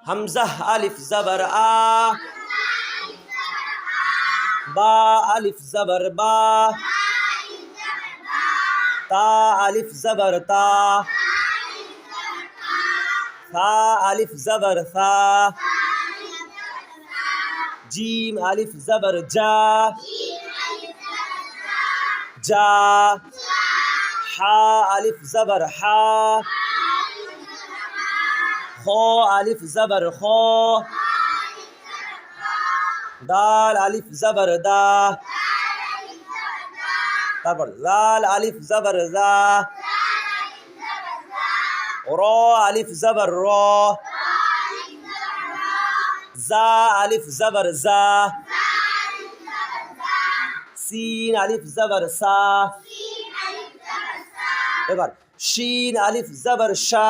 হামজাহ আলিফ জবর আ, বা আলিফ জবর বা, তা আলিফ জবর তা, থা আলিফ জবর থা, জিম আলিফ জবর জা, জা, হা আলিফ জবর হা, খ আলিফ জবর খ, দাল আলিফ জবর দা, তারপর জাল আলিফ জবর জা, র আলিফ জবর র, জা আলিফ জবর জা, সিন আলিফ জবর সা, এবার শিন আলিফ জবর শা,